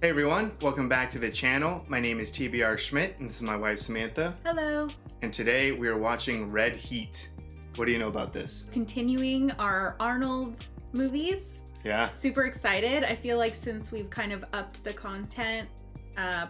Hey everyone, welcome back to the channel. My name is TBR Schmitt and this is my wife Samantha. Hello. And today we are watching Red Heat. What do you know about this? Continuing our Arnold's movies. Yeah. Super excited. I feel like since we've kind of upped the content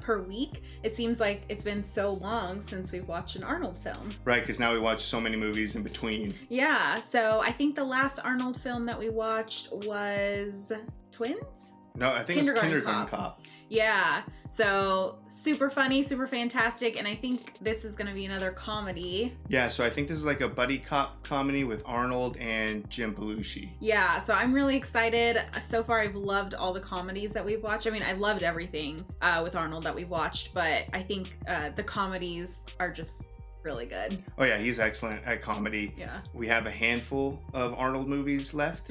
per week, it seems like it's been so long since we've watched an Arnold film. Right, because now we watch so many movies in between. Yeah, so I think the last Arnold film that we watched was Twins? No, I think it was Kindergarten Cop. Yeah, so super funny, super fantastic, and I think this is gonna be another comedy. Yeah, so I think this is like a buddy cop comedy with Arnold and Jim Belushi. Yeah, so I'm really excited. So far, I've loved all the comedies that we've watched. I mean, I've loved everything with Arnold that we've watched, but I think the comedies are just really good. Oh yeah, he's excellent at comedy. Yeah. We have a handful of Arnold movies left,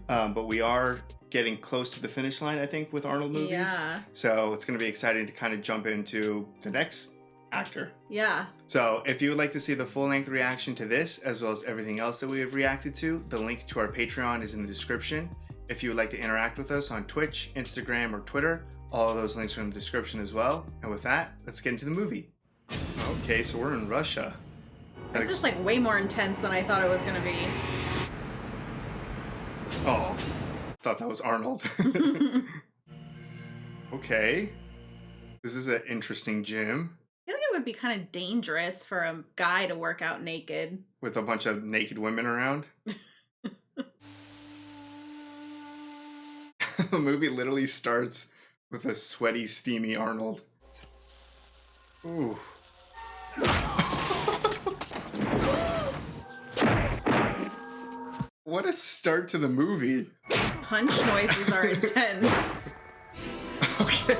but we are getting close to the finish line, I think, with Arnold movies. Yeah. So it's going to be exciting to kind of jump into the next actor. Yeah. So if you would like to see the full-length reaction to this, as well as everything else that we have reacted to, the link to our Patreon is in the description. If you would like to interact with us on Twitch, Instagram, or Twitter, all of those links are in the description as well. And with that, let's get into the movie. Okay, so we're in Russia. This is like way more intense than I thought it was going to be. Oh. Thought that was Arnold. Okay. This is an interesting gym. I feel like it would be kind of dangerous for a guy to work out naked. With a bunch of naked women around. The movie literally starts with a sweaty, steamy Arnold. Ooh. What a start to the movie. These punch noises are intense. Okay.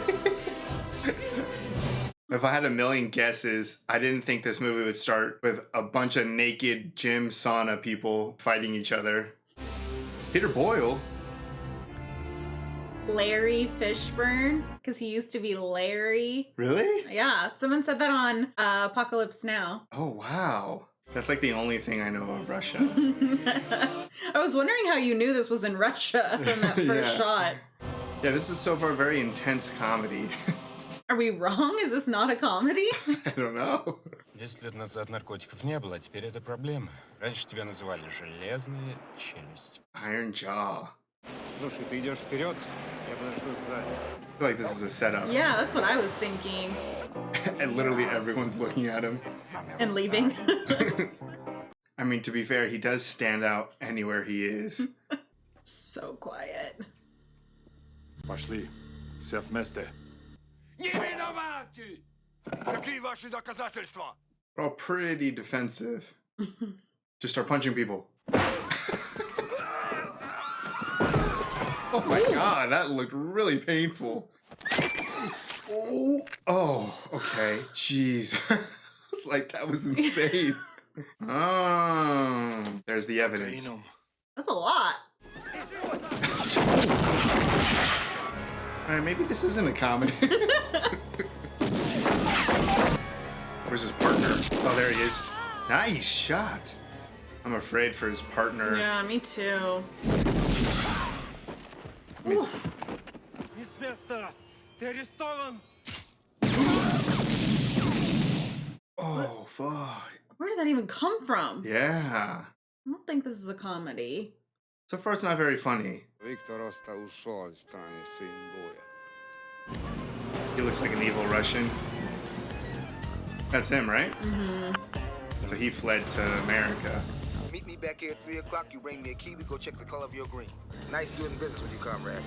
If I had a million guesses, I didn't think this movie would start with a bunch of naked gym sauna people fighting each other. Peter Boyle? Larry Fishburne, because he used to be Larry. Really? Yeah, someone said that on Apocalypse Now. Oh, wow. That's like the only thing I know of Russia. I was wondering how you knew this was in Russia from that first shot. Yeah, this is so far a very intense comedy. Are we wrong? Is this not a comedy? I don't know. 10 лет назад наркотиков не было, а теперь это проблема. Раньше тебя называли железная челюсть. Iron Jaw. Слушай, ты идешь вперед, я подожду сзади. I feel like this is a setup. Yeah, that's what I was thinking. And literally everyone's looking at him. And leaving. I mean, to be fair, he does stand out anywhere he is. So quiet. Пошли. Все вместе. Не виноваты! Какие ваши доказательства? We're all pretty defensive. Just start punching people. Oh my god, that looked really painful. Oh, okay. Jeez. I was like, that was insane. Oh, there's the evidence. That's a lot. Alright, maybe this isn't a comedy. Where's his partner? Oh, there he is. Nice shot. I'm afraid for his partner. Yeah, me too. Oh, fuck. Where did that even come from? Yeah. I don't think this is a comedy. So far, it's not very funny. He looks like an evil Russian. That's him, right? So he fled to America. Meet me back here at 3 o'clock. You bring me a key. We go check the color of your green. Nice doing business with you, comrade.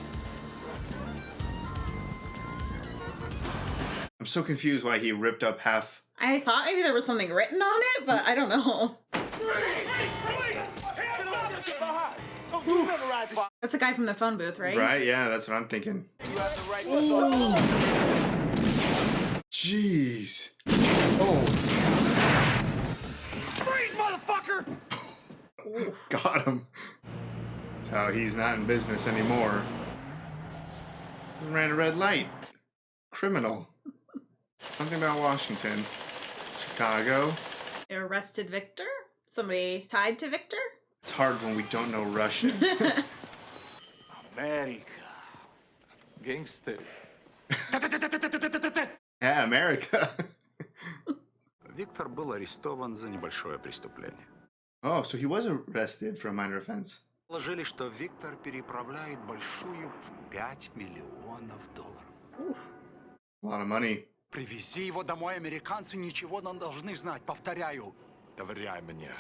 I'm so confused why he ripped up half. I thought maybe there was something written on it, but I don't know. That's the guy from the phone booth, right? Right? Yeah, that's what I'm thinking. Jeez. Oh. Freeze, motherfucker! Got him. That's how he's not in business anymore. He ran a red light. Criminal. Something about Washington. Chicago. They arrested Victor? Somebody tied to Victor? It's hard when we don't know Russian. America. Gangster. Yeah, America. Виктор был арестован за небольшое преступление. Oh, so he was arrested for a minor offense. Положили, что Виктор переправляет большую в $5 миллионов. Oof. A lot of money. Привези его домой, американцы ничего не должны знать, повторяю. Доверяй мне.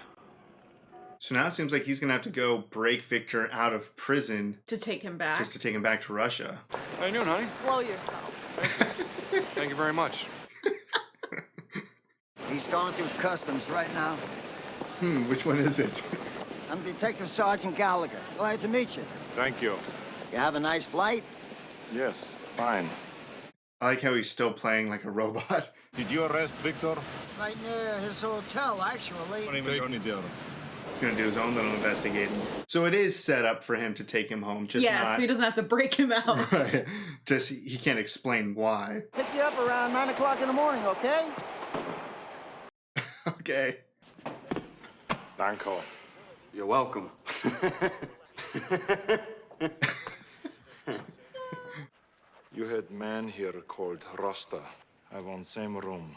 So now it seems like he's gonna have to go break Victor out of prison To take him back. just to take him back to Russia. How you doing, honey? Blow yourself. Thank you very much. He's going through customs right now. Which one is it? I'm Detective Sergeant Gallagher. Glad to meet you. Thank you. You have a nice flight? Yes, fine. I like how he's still playing like a robot. Did you arrest Victor? Right near his hotel, actually. He's gonna do his own little investigating. So it is set up for him to take him home, just yeah, not. so he doesn't have to break him out. Right. Just he can't explain why. Pick you up around 9 o'clock in the morning, okay? Okay. Danko. You're welcome. You had man here called Rosta. I want same room.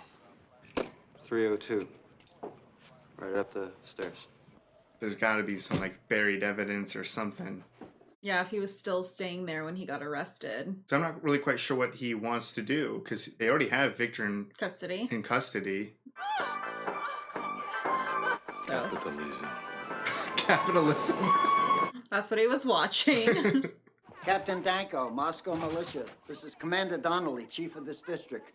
302. Right up the stairs. There's got to be some like buried evidence or something. Yeah, if he was still staying there when he got arrested. So I'm not really quite sure what he wants to do because they already have Victor in Custody. custody. So Capitalism. Capitalism. that's what he was watching. Captain Danko, Moscow Militia. This is Commander Donnelly, chief of this district.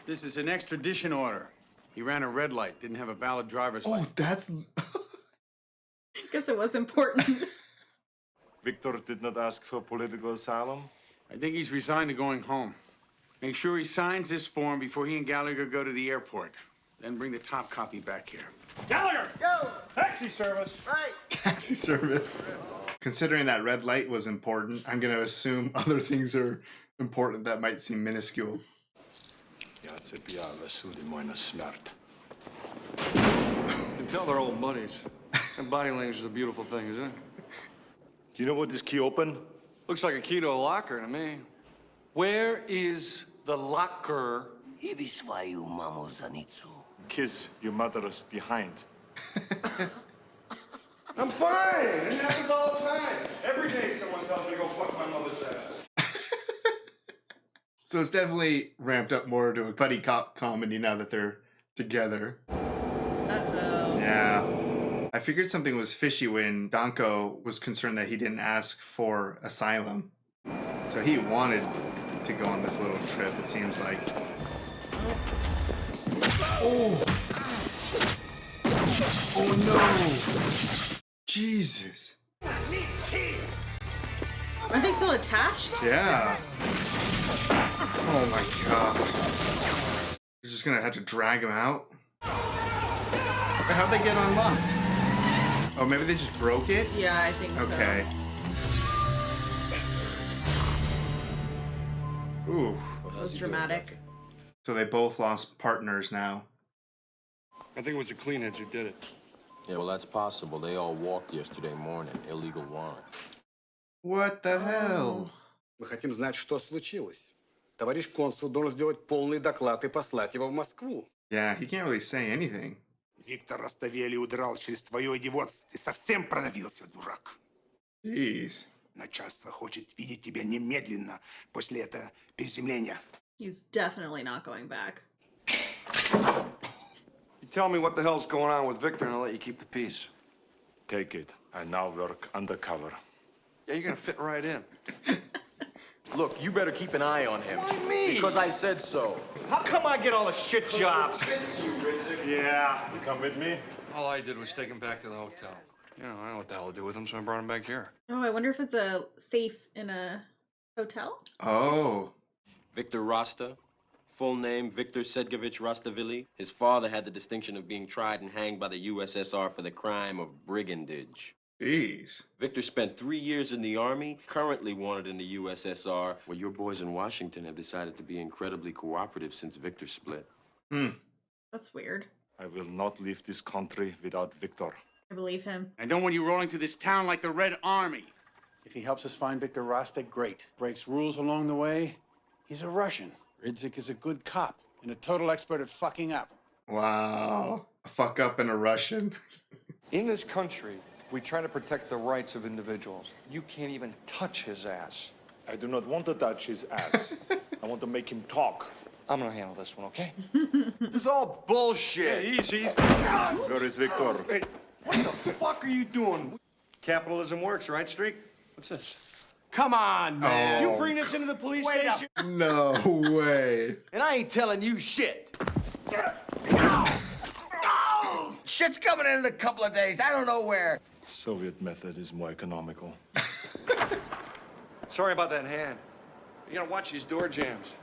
This is an extradition order. He ran a red light, didn't have a valid driver's Oh, license. that's. Guess it was important. Victor did not ask for political asylum. I think he's resigned to going home. Make sure he signs this form before he and Gallagher go to the airport. Then bring the top copy back here. Gallagher! Go! Taxi service! Right! Taxi service. Considering that red light was important, I'm going to assume other things are important that might seem minuscule. Я цеплял суди мой на смерть. You can tell they're old buddies. And body language is a beautiful thing, isn't it? You know what this key open? Looks like a key to a locker to me. Where is the locker? Иди свою маму за ницу. Kiss your mother's behind. I'm fine! It happens all the time. Every day someone tells me to go fuck my mother's ass. So it's definitely ramped up more to a buddy cop comedy now that they're together. Uh-oh. Yeah. I figured something was fishy when Danko was concerned that he didn't ask for asylum. So he wanted to go on this little trip, it seems like. Oh! Oh no! Jesus. Are they still attached? Yeah. Oh my gosh. You're just gonna have to drag him out? How'd they get unlocked? Oh, maybe they just broke it? Yeah, I think so. Okay. Ooh. That was dramatic. So they both lost partners now. I think it was the cleanheads who did it. Yeah, well, that's possible. They all walked yesterday morning. Illegal warrant. What the hell? Мы хотим знать, что случилось. Товарищ консул должен сделать полный доклад и послать его в Москву. Yeah, he can't really say anything. Виктор Раставели удрал через твое идиотство. Ты совсем продавился, дурак. Jeez. Начальство хочет видеть тебя немедленно после этого приземления. He's definitely not going back. You tell me what the hell's going on with Victor and I'll let you keep the peace. Take it. I now work undercover. Yeah, you're gonna fit right in. Look, you better keep an eye on him. Why me? Because I said so. How come I get all the shit jobs? Yeah. You come with me? All I did was take him back to the hotel. You know, I don't know what the hell to do with him, so I brought him back here. Oh, I wonder if it's a safe in a hotel? Oh. Victor Rasta. Full name, Victor Sedgovich Rastavili. His father had the distinction of being tried and hanged by the USSR for the crime of brigandage. Jeez. Victor spent 3 years in the Army, currently wanted in the USSR, where your boys in Washington have decided to be incredibly cooperative since Victor split. That's weird. I will not leave this country without Victor. I believe him. I don't want you rolling through this town like the Red Army. If he helps us find Victor Rostek, great. Breaks rules along the way, He's a Russian. Ridzik is a good cop and a total expert at fucking up. Wow. A fuck up and a Russian. In this country, we try to protect the rights of individuals. You can't even touch his ass. I do not want to touch his ass. I want to make him talk. I'm gonna handle this one, okay? This is all bullshit. Easy. Where is Victor? Hey, what the fuck are you doing? Capitalism works, right, Streak? What's this? Come on, man. Oh. You bring this into the police station? No way. And I ain't telling you shit. Shit's coming in a couple of days. I don't know where. Soviet method is more economical. Sorry about that hand. You gotta watch these door jams.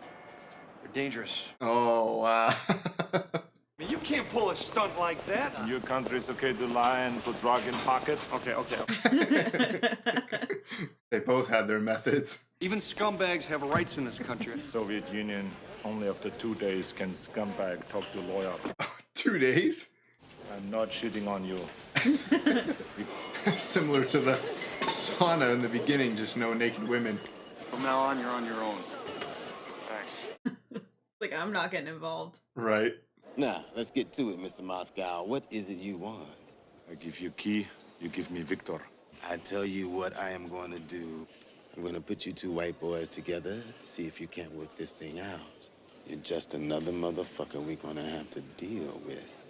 They're dangerous. Oh, wow. I mean, you can't pull a stunt like that. In your country, it's okay to lie and put drug in pockets. Okay. They both had their methods. Even scumbags have rights in this country. Soviet Union, only after 2 days can scumbag talk to lawyer. 2 days? I'm not shitting on you. Similar to the sauna in the beginning, just no naked women. From now on, you're on your own. Thanks. Like, I'm not getting involved. Right. Now, let's get to it, Mr. Moscow. What is it you want? I give you key, you give me Victor. I tell you what I am going to do. I'm going to put you two white boys together, see if you can't work this thing out. You're just another motherfucker we're going to have to deal with.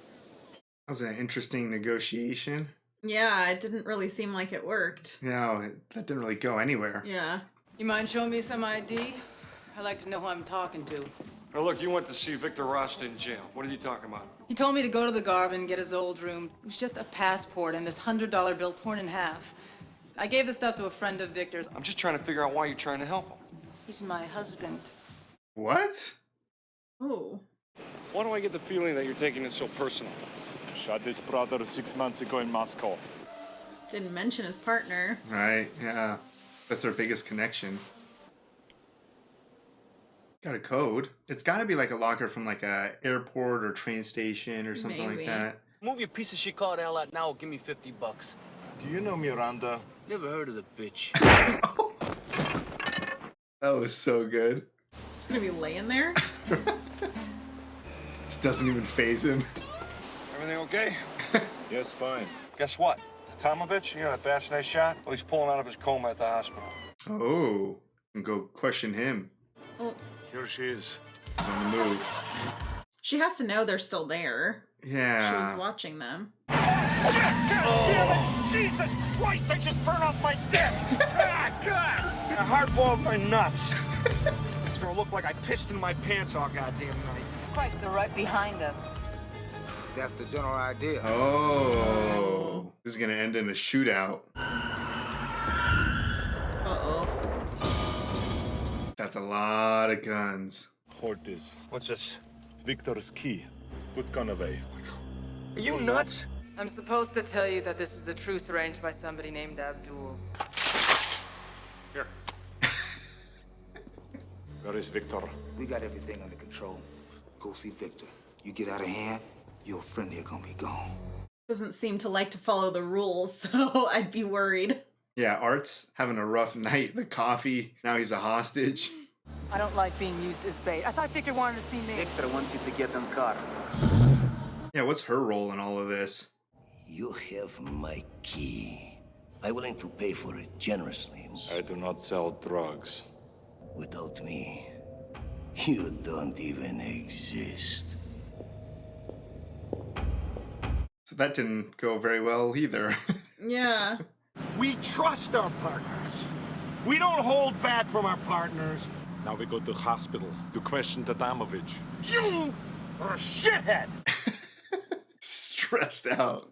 That was an interesting negotiation. Yeah, it didn't really seem like it worked. Yeah, that didn't really go anywhere. Yeah. You mind showing me some ID? I like to know who I'm talking to. Now, look, you went to see Victor Rosta in jail. What are you talking about? He told me to go to the Garvin and get his old room. It was just a passport and this $100 bill torn in half. I gave the stuff to a friend of Victor's. I'm just trying to figure out why you're trying to help him. He's my husband. What? Oh. Why do I get the feeling that you're taking it so personal? Shot his brother 6 months ago in Moscow. Didn't mention his partner. Right, yeah. That's their biggest connection. Got a code. It's got to be like a locker from like a airport or train station or something Maybe. like that. Move your piece of shit car the hell out now or give me $50. Do you know Miranda? Never heard of the bitch. That was so good. Just gonna be laying there? Just doesn't even faze him. Everything okay? Yes, fine. Guess what? Tomovich, you know that bastard I shot? Well, he's pulling out of his coma at the hospital. Oh, and go question him. Well, Here she is. He's on the move. she has to know they're still there. Yeah. She was watching them. Oh. Jesus Christ, I just burned off my dick! God! I hardballed my nuts. It's gonna look like I pissed in my pants all goddamn night. Christ, they're right behind us. That's the general idea. Oh. This is going to end in a shootout. Uh-oh. That's a lot of guns. Hold this. What's this? It's Victor's key. Put gun away. Are you nuts? I'm supposed to tell you that this is a truce arranged by somebody named Abdul. Here. Where is Victor? We got everything under control. Go see Victor. You get out of hand, your friend here gonna be gone. Doesn't seem to like to follow the rules, so I'd be worried. Yeah, Art's having a rough night. The coffee, now he's a hostage. I don't like being used as bait. I thought Victor wanted to see me. Victor wants you to get in car. Yeah, what's her role in all of this? You have my key. I'm willing to pay for it generously. I do not sell drugs. Without me, you don't even exist. So that didn't go very well either. Yeah. We trust our partners. We don't hold back from our partners. Now we go to hospital to question Tadamovich. You are a shithead. Stressed out.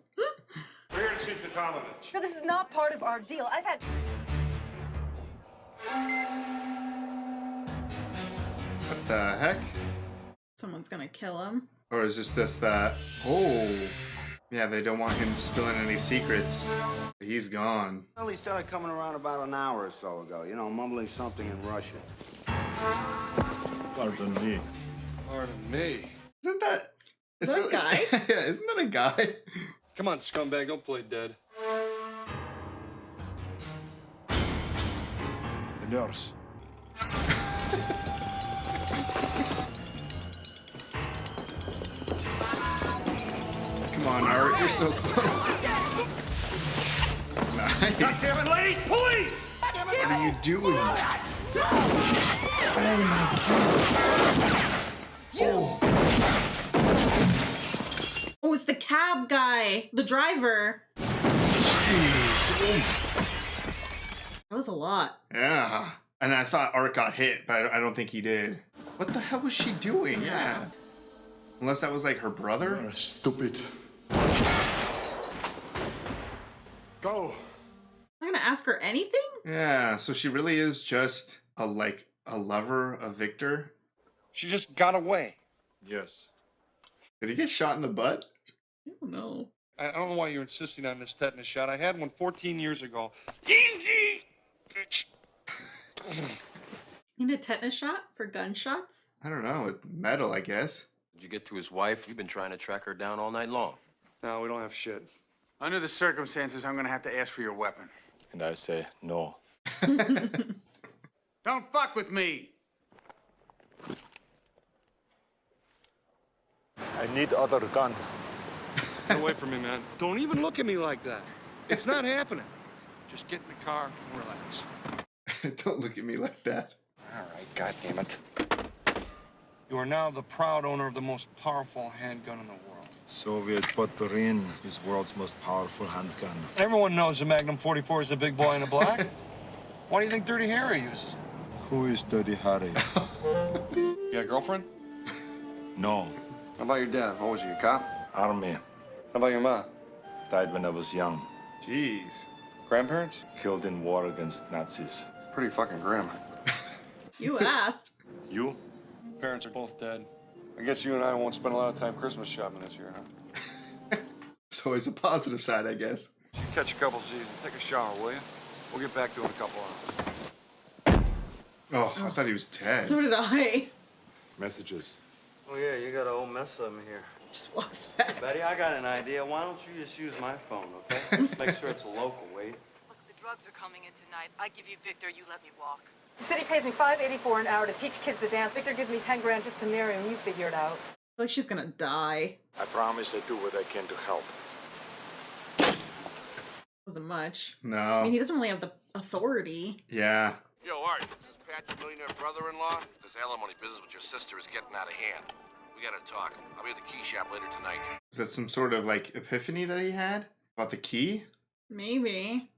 We're here to see Tadamovich. No, this is not part of our deal. I've had... What the heck? Someone's gonna kill him. Or is this that? Oh. Yeah, they don't want him spilling any secrets. He's gone. Well, he started coming around about an hour or so ago, you know, mumbling something in Russian. Pardon me. Pardon me. Isn't that... Is that a guy? Yeah, isn't that a guy? Come on, scumbag, don't play dead. The nurse. Come on, Art, you're so close. Nice. God damn it, lady, police! What are you doing? Oh my god. Oh. Oh, it's the cab guy, the driver. Jeez. That was a lot. Yeah. And I thought Art got hit, but I don't think he did. What the hell was she doing? Yeah. Unless that was like her brother? You're stupid. Go. I'm gonna ask her anything? Yeah, so she really is just a lover of Victor. She just got away. Yes. Did he get shot in the butt? I don't know. I don't know why you're insisting on this tetanus shot. I had one 14 years ago. Easy, bitch. Need a tetanus shot for gunshots? I don't know. Metal, I guess. Did you get to his wife? You've been trying to track her down all night long. No, we don't have shit. Under the circumstances, I'm gonna have to ask for your weapon. And I say no. Don't fuck with me! I need other gun. Get away from me, man. Don't even look at me like that. It's not happening. Just get in the car and relax. Don't look at me like that. All right, goddammit. You are now the proud owner of the most powerful handgun in the world. Soviet Potpourri is world's most powerful handgun. Everyone knows the Magnum 44 is the big boy in the black. Why do you think Dirty Harry uses it? Who is Dirty Harry? You got a girlfriend? No. How about your dad? What was he, a cop? Army. How about your mom? Died when I was young. Jeez. Grandparents? Killed in war against Nazis. Pretty fucking grim. You asked. You? Parents are both dead. I guess you and I won't spend a lot of time Christmas shopping this year, huh? It's always a positive side, I guess. You catch a couple Z's and take a shower, will you? We'll get back to it in a couple hours. Oh, I thought he was dead. So did I. Messages. Oh, yeah, you got a whole mess of them here. Just walks back. Betty, I got an idea. Why don't you just use my phone, okay? Make sure it's a local, will you? Look, the drugs are coming in tonight. I give you Victor, you let me walk. The city pays me $5.84 an hour to teach kids to dance. Victor gives me 10 grand just to marry him. You figure it out. Like she's gonna die. I promise I do what I can to help. Wasn't much. No. I mean, he doesn't really have the authority. Yeah. Yo, Art, this is Pat, your millionaire brother-in-law. This alimony business with your sister is getting out of hand. We gotta talk. I'll be at the key shop later tonight. Is that some sort of like epiphany that he had about the key? Maybe.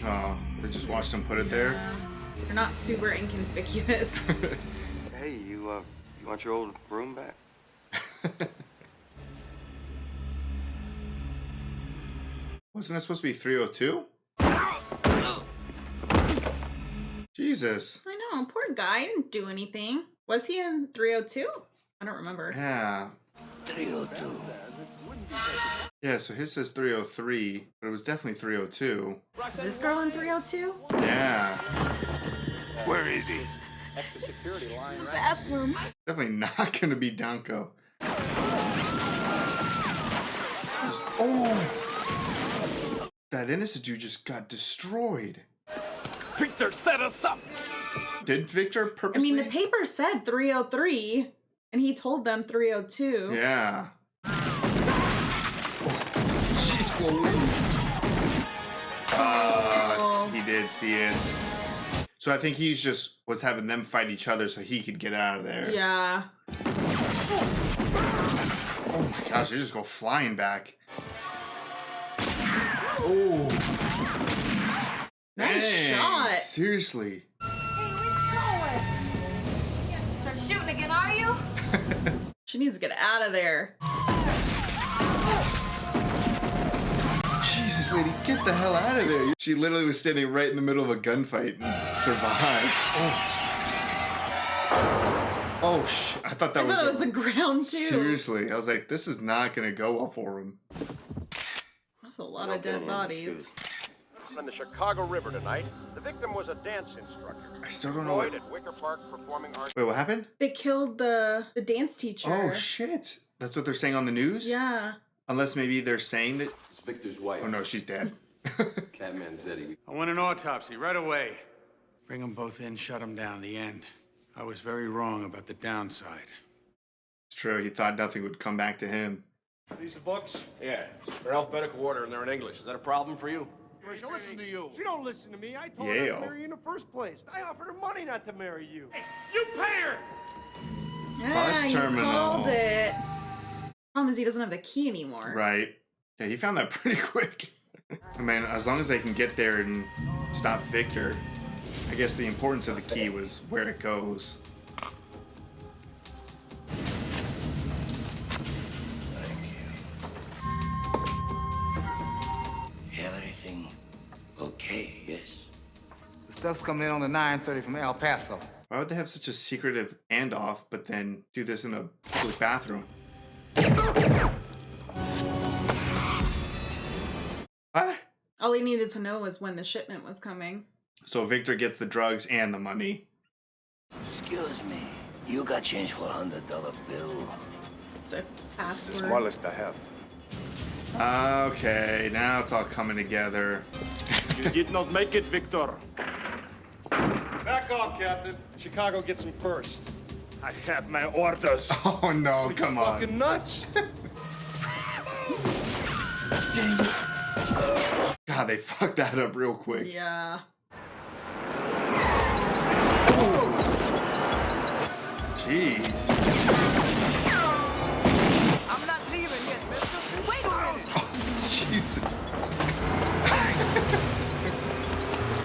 Oh, they just watched him put it there. They're not super inconspicuous. Hey, you want your old room back? Wasn't it supposed to be 302? Jesus. I know, poor guy. He didn't do anything. Was he in 302? I don't remember. Yeah. 302. Yeah, so his says 303, but it was definitely 302. Is this girl in 302? Yeah. Where is he? That's the security line, right? Bathroom. Definitely not gonna be Danko. Oh! That innocent dude just got destroyed. Victor set us up! Did Victor I purposely? mean, the paper said 303, and he told them 302. Yeah. Jeez Louise. He did see it. So I think he's just was having them fight each other so he could get out of there. Yeah. Oh my gosh, they just go flying back. Oh. Nice Dang, shot. Seriously. Start shooting again, are you? She needs to get out of there. Jesus, lady, get the hell out of there. She literally was standing right in the middle of a gunfight and survived. Oh, I thought that I thought it was the ground, too. Seriously, I was like, this is not going to go well for him. That's a lot of dead bodies. In the Chicago River tonight, the victim was a dance instructor. I still don't know what... At Wicker Park performing arts. Wait, what happened? They killed the dance teacher. Oh, shit. That's what they're saying on the news? Yeah. Unless maybe they're saying that... It's Victor's wife. Oh, no, she's dead. Catman Zeddy. I want an autopsy right away. Bring them both in, shut them down. The end. I was very wrong about the downside. It's true. He thought nothing would come back to him. These are books? Yeah, they're alphabetical order and they're in English. Is that a problem for you? She'll listen to you. She don't listen to me. I told her Yeah. not to marry you in the first place. I offered her money not to marry you. Hey, you pay her! Bus You terminal. called it. Problem is he doesn't have the key anymore. Right. Yeah, he found that pretty quick. I mean, as long as they can get there and stop Victor, I guess the importance of the key was where it goes. Everything okay, yes? The stuff's coming in on the 9:30 from El Paso. Why would they have such a secretive handoff, but then do this in a public bathroom? What? All he needed to know was when the shipment was coming. So Victor gets the drugs and the money. Excuse me. You got change for $100 bill? It's a password. The smallest I have. Okay, now it's all coming together. You did not make it, Victor. Back off, Captain. Chicago gets him first. I have my orders. Oh no, Are come you on. fucking nuts? God, they fucked that up real quick. Yeah. Jeez. I'm not leaving yet, mister. Wait a minute. Jesus.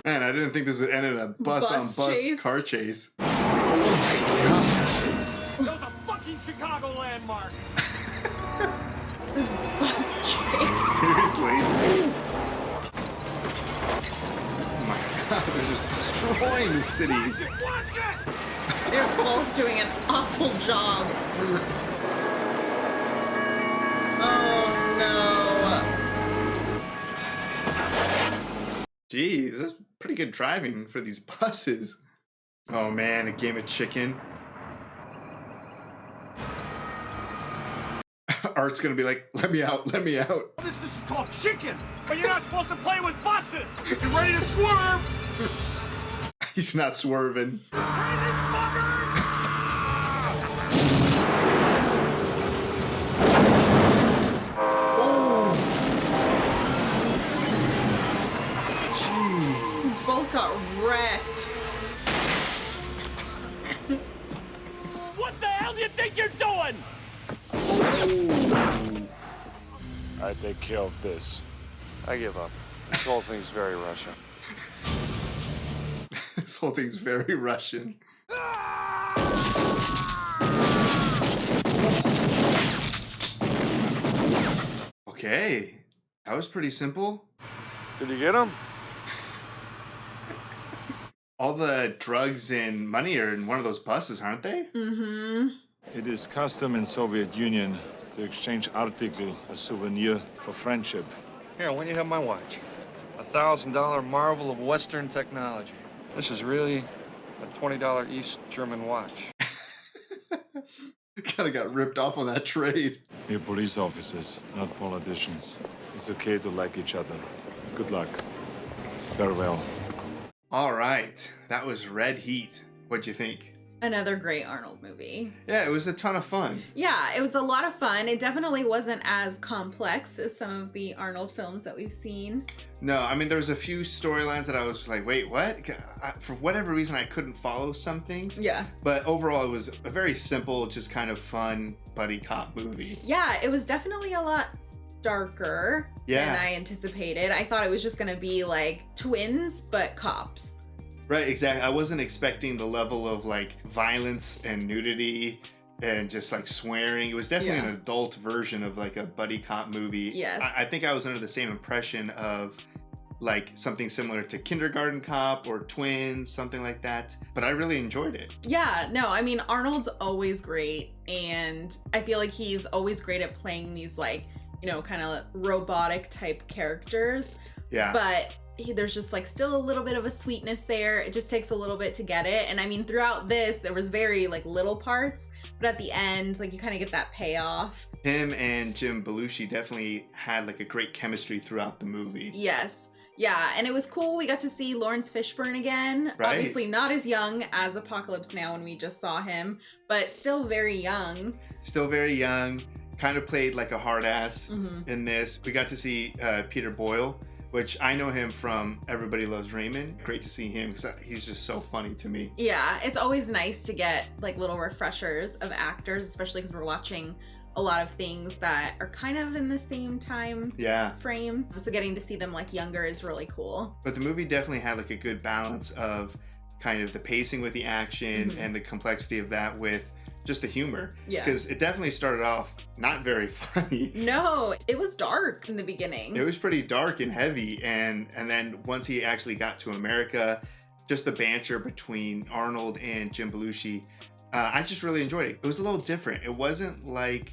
Man, I didn't think this would end in a bus on bus chase? car chase. That was a fucking Chicago landmark. This bus chase. Seriously? Oh my god, they're just destroying the city. Watch it! They're both doing an awful job. Oh no. Jeez, that's pretty good driving for these buses. Oh man, a game of chicken. Art's gonna be like, let me out, let me out. This is called chicken, but you're not supposed to play with buses. You ready to swerve? He's not swerving. Both got wrecked. What the hell do you think you're doing? I take care of this. I give up. This whole thing's very Russian. This whole thing's very Russian. Okay, that was pretty simple. Did you get him? All the drugs and money are in one of those buses, aren't they? Mm-hmm. It is custom in Soviet Union to exchange article, a souvenir, for friendship. Here, when you have my watch. $1,000 marvel of Western technology. This is really a $20 East German watch. Kinda got ripped off on that trade. We're police officers, not politicians. It's okay to like each other. Good luck. Farewell. All right, that was Red Heat. What'd you think? Another great Arnold movie. Yeah, it was a ton of fun. Yeah, it was a lot of fun. It definitely wasn't as complex as some of the Arnold films that we've seen. No, I mean, there was a few storylines that I was like, wait, what? For whatever reason, I couldn't follow some things. Yeah. But overall, it was a very simple, just kind of fun buddy cop movie. Yeah, it was definitely a lot darker Yeah. than I anticipated. I thought it was just gonna be like twins, but cops. Right, exactly. I wasn't expecting the level of like violence and nudity and just like swearing. It was definitely Yeah. an adult version of like a buddy cop movie. Yes. I think I was under the same impression of like something similar to Kindergarten Cop or Twins, something like that. But I really enjoyed it. Yeah, no, I mean, Arnold's always great, and I feel like he's always great at playing these like, you know, kind of robotic type characters. Yeah. But there's just like still a little bit of a sweetness there. It just takes a little bit to get it. And I mean, throughout this, there was very like little parts, but at the end, like you kind of get that payoff. Him and Jim Belushi definitely had like a great chemistry throughout the movie. Yes. Yeah, and it was cool. We got to see Lawrence Fishburne again. Right. Obviously not as young as Apocalypse Now when we just saw him, but still very young. Still very young. Kind of played like a hard ass in this. We got to see Peter Boyle, which I know him from Everybody Loves Raymond. Great to see him because he's just so funny to me. Yeah, it's always nice to get like little refreshers of actors, especially because we're watching a lot of things that are kind of in the same time frame. So getting to see them like younger is really cool. But the movie definitely had like a good balance of kind of the pacing with the action and the complexity of that with just the humor. Yeah. Because it definitely started off not very funny. No, it was dark in the beginning. It was pretty dark and heavy. And then once he actually got to America, just the banter between Arnold and Jim Belushi, I just really enjoyed it. It was a little different. It wasn't like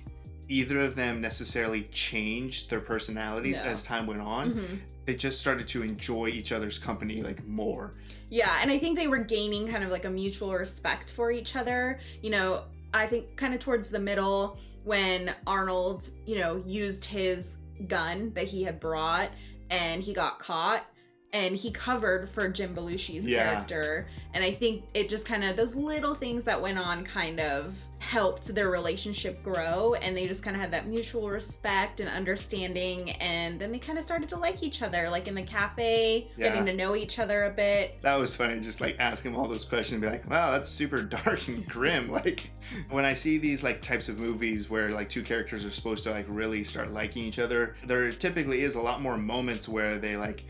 either of them necessarily changed their personalities as time went on. They just started to enjoy each other's company like more. Yeah, and I think they were gaining kind of like a mutual respect for each other. You know, I think kind of towards the middle when Arnold, you know, used his gun that he had brought and he got caught. And he covered for Jim Belushi's character. And I think it just kind of, those little things that went on kind of helped their relationship grow. And they just kind of had that mutual respect and understanding. And then they kind of started to like each other, like in the cafe, getting to know each other a bit. That was funny, just like ask him all those questions and be like, wow, that's super dark and grim. Like when I see these like types of movies where like two characters are supposed to like really start liking each other, there typically is a lot more moments where they like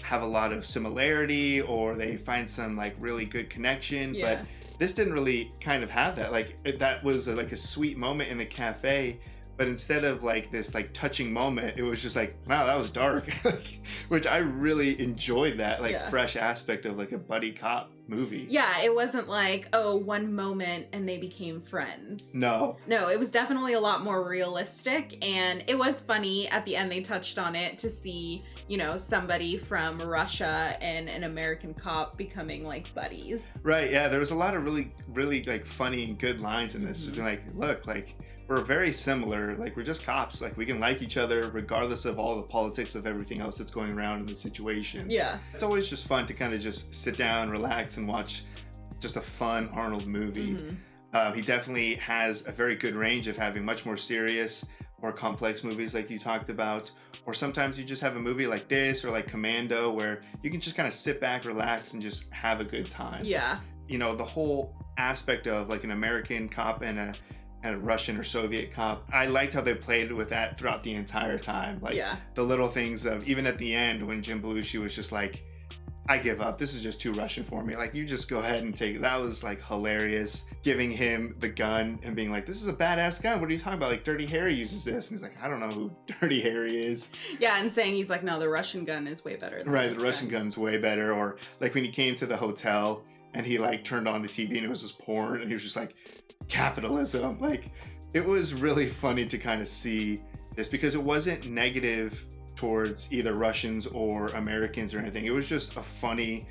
have a lot of similarity or they find some like really good connection, but this didn't really kind of have that. Like that was like a sweet moment in the cafe, but instead of like this like touching moment, it was just like, wow, that was dark. Which I really enjoyed that like fresh aspect of like a buddy cop movie. Yeah, it wasn't like, oh, one moment and they became friends. No, it was definitely a lot more realistic, and it was funny at the end they touched on it to see, you know, somebody from Russia and an American cop becoming like buddies. Right, yeah, there was a lot of really like funny and good lines in this. Like, look, like we're very similar, like we're just cops, like we can like each other regardless of all the politics of everything else that's going around in the situation. Yeah, it's always just fun to kind of just sit down, relax, and watch just a fun Arnold movie. He definitely has a very good range of having much more serious or complex movies like you talked about, or sometimes you just have a movie like this or like Commando where you can just kind of sit back, relax, and just have a good time. Yeah, you know, the whole aspect of like an American cop and a Russian or Soviet cop, I liked how they played with that throughout the entire time. Like the little things of, even at the end when Jim Belushi was just like, I give up, this is just too Russian for me, like you just go ahead and take it. That was like hilarious, giving him the gun and being like, this is a badass gun, what are you talking about, like Dirty Harry uses this, and he's like, I don't know who Dirty Harry is. Yeah, and saying he's like, no, the Russian gun is way better than the Russian gun's way better. Or like when he came to the hotel and he like turned on the TV and it was just porn and he was just like, capitalism. Like it was really funny to kind of see this because it wasn't negative towards either Russians or Americans or anything. It was just a funny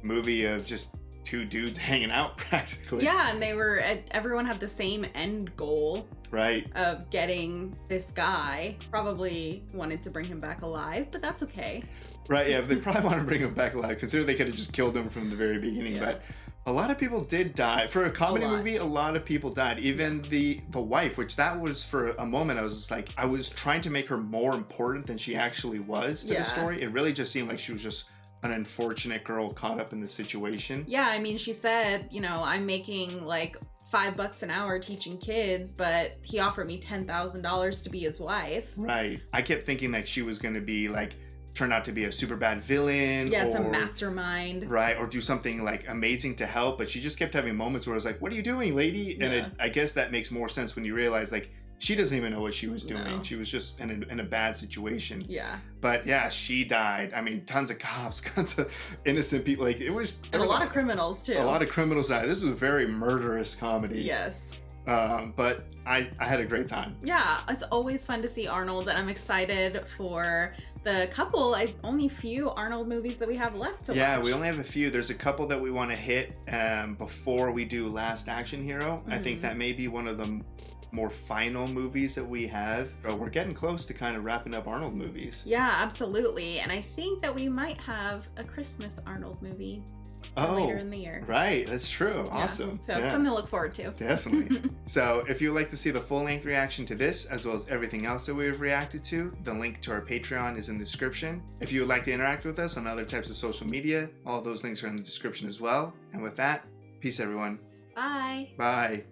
movie of just two dudes hanging out practically. Yeah, and everyone had the same end goal. Right. Of getting this guy. Probably wanted to bring him back alive, but that's okay. Right, yeah, they probably want to bring him back alive. Consider they could have just killed him from the very beginning, but a lot of people did die. For a comedy movie, a lot of people died. Even the wife, which that was for a moment, I was just like, I was trying to make her more important than she actually was to the story. It really just seemed like she was just an unfortunate girl caught up in the situation. Yeah, I mean, she said, you know, I'm making like $5 an hour teaching kids, but he offered me $10,000 to be his wife. Right. I kept thinking that she was going to be like, turn out to be a super bad villain. Yeah, some mastermind. Right, or do something like amazing to help, but she just kept having moments where I was like, what are you doing, lady? And I guess that makes more sense when you realize like, she doesn't even know what she was doing. No. She was just in a bad situation. Yeah. But yeah, she died. I mean, tons of cops, tons of innocent people. Like it was... And a lot of criminals too. A lot of criminals died. This was a very murderous comedy. Yes. But I had a great time. Yeah, it's always fun to see Arnold, and I'm excited for the only few Arnold movies that we have left to watch. Yeah, we only have a few. There's a couple that we want to hit before we do Last Action Hero. I think that may be one of the more final movies that we have. We're getting close to kind of wrapping up Arnold movies. Yeah, absolutely. And I think that we might have a Christmas Arnold movie later in the year. Right, that's true. Yeah. Awesome. So something to look forward to. Definitely. So if you'd like to see the full-length reaction to this, as well as everything else that we've reacted to, the link to our Patreon is in the description. If you would like to interact with us on other types of social media, all those links are in the description as well. And with that, peace everyone. Bye. Bye.